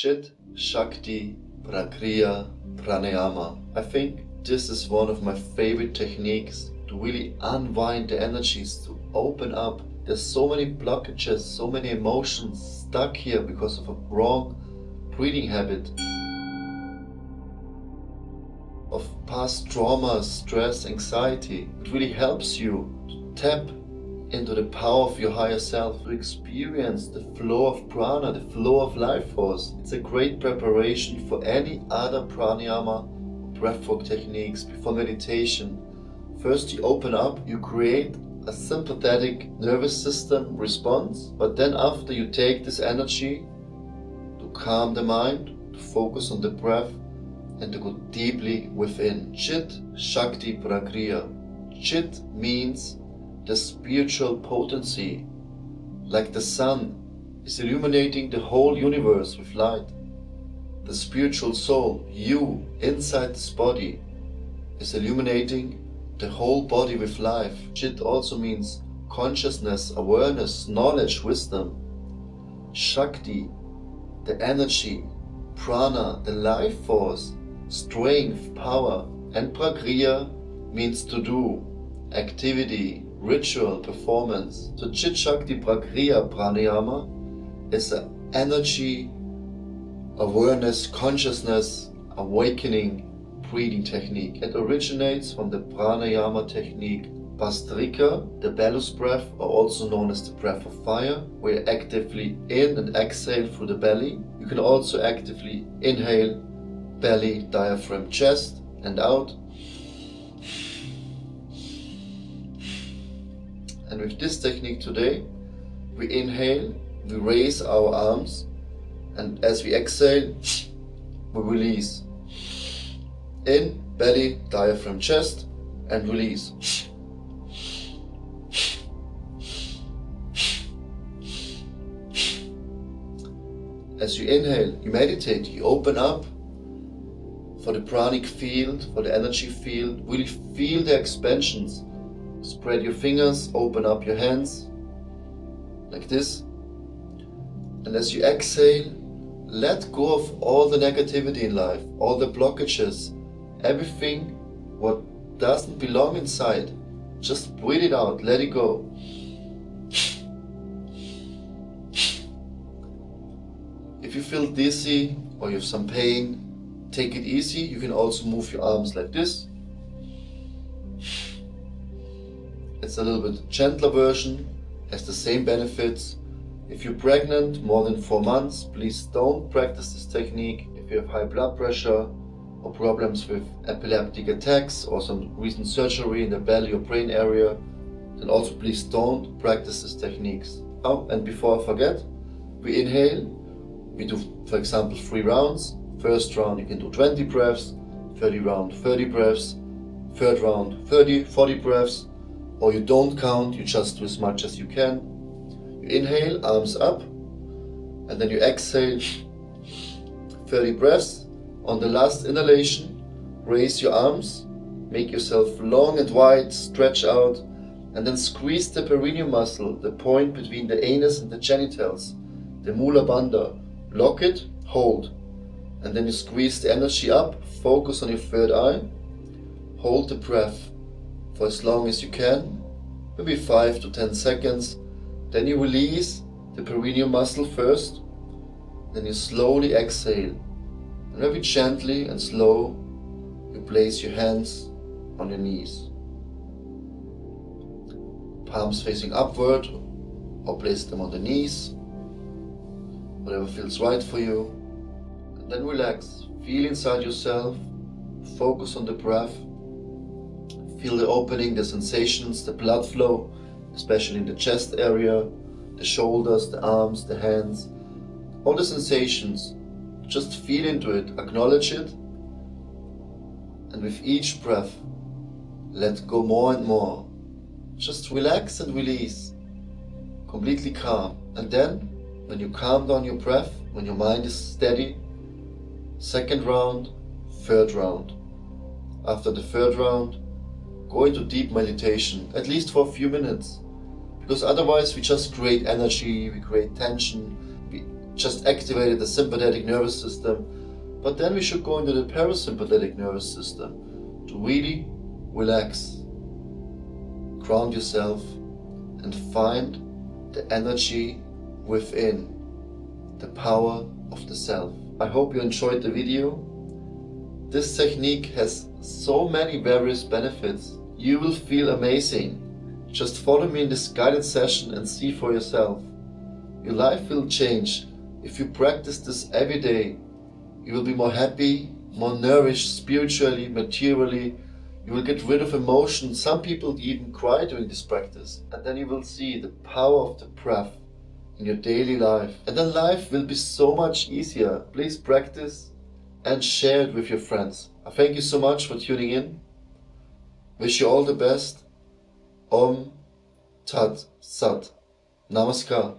Cit Shakti Prakriya Pranayama. I think this is one of my favorite techniques to really unwind the energies, to open up. There's so many blockages, so many emotions stuck here because of a wrong breathing habit, of past traumas, stress, anxiety. It really helps you to tap into the power of your higher self, to experience the flow of prana, the flow of life force. It's a great preparation for any other pranayama, breathwork techniques before meditation. First you open up, you create a sympathetic nervous system response, but then after you take this energy to calm the mind, to focus on the breath, and to go deeply within. Cit Shakti Prakriya. Chit means the spiritual potency, like the sun is illuminating the whole universe with light. The spiritual soul, you, inside this body, is illuminating the whole body with life. Chit also means consciousness, awareness, knowledge, wisdom. Shakti, the energy. Prana, the life force, strength, power. And Prakriya means to do, activity, ritual, performance. So Cit Shakti Prakriya Pranayama is an energy, awareness, consciousness, awakening breathing technique. It originates from the pranayama technique Bhastrika, the bellows breath, or also known as the breath of fire, where you actively in and exhale through the belly. You can also actively inhale, belly, diaphragm, chest, and out. And with this technique today, we inhale, we raise our arms, and as we exhale, we release. In, belly, diaphragm, chest, and release. As you inhale, you meditate, you open up for the pranic field, for the energy field. Really feel the expansions. Spread your fingers, open up your hands, like this. And as you exhale, let go of all the negativity in life, all the blockages, everything what doesn't belong inside. Just breathe it out, let it go. If you feel dizzy or you have some pain, take it easy. You can also move your arms like this. It's a little bit gentler version, has the same benefits. If you're pregnant more than 4 months, please don't practice this technique. If you have high blood pressure or problems with epileptic attacks or some recent surgery in the belly or brain area, then also please don't practice these techniques. Oh, and before I forget, we inhale, we do for example 3 rounds. First round you can do 20 breaths, 30 round 30 breaths, third round 30, 40 breaths, or you don't count, you just do as much as you can. You inhale, arms up, and then you exhale 30 breaths. On the last inhalation, raise your arms, make yourself long and wide, stretch out, and then squeeze the perineum muscle, the point between the anus and the genitals, the mula bandha. Lock it, hold, and then you squeeze the energy up, focus on your third eye, hold the breath for as long as you can, maybe 5 to 10 seconds. Then you release the perineum muscle first, then you slowly exhale. And very gently and slow, you place your hands on your knees. Palms facing upward, or place them on the knees, whatever feels right for you. And then relax, feel inside yourself, focus on the breath. Feel the opening, the sensations, the blood flow, especially in the chest area, the shoulders, the arms, the hands. All the sensations, just feel into it, acknowledge it. And with each breath, let go more and more. Just relax and release, completely calm. And then, when you calm down your breath, when your mind is steady, second round, third round. After the third round, go into deep meditation, at least for a few minutes, because otherwise we just create energy, we create tension, we just activated the sympathetic nervous system, but then we should go into the parasympathetic nervous system to really relax, ground yourself, and find the energy within, the power of the self. I hope you enjoyed the video. This technique has so many various benefits. You will feel amazing. Just follow me in this guided session and see for yourself. Your life will change. If you practice this every day, you will be more happy, more nourished spiritually, materially. You will get rid of emotions. Some people even cry during this practice. And then you will see the power of the breath in your daily life. And then life will be so much easier. Please practice and share it with your friends. I thank you so much for tuning in. Wish you all the best. Om Tat Sat. Namaskar.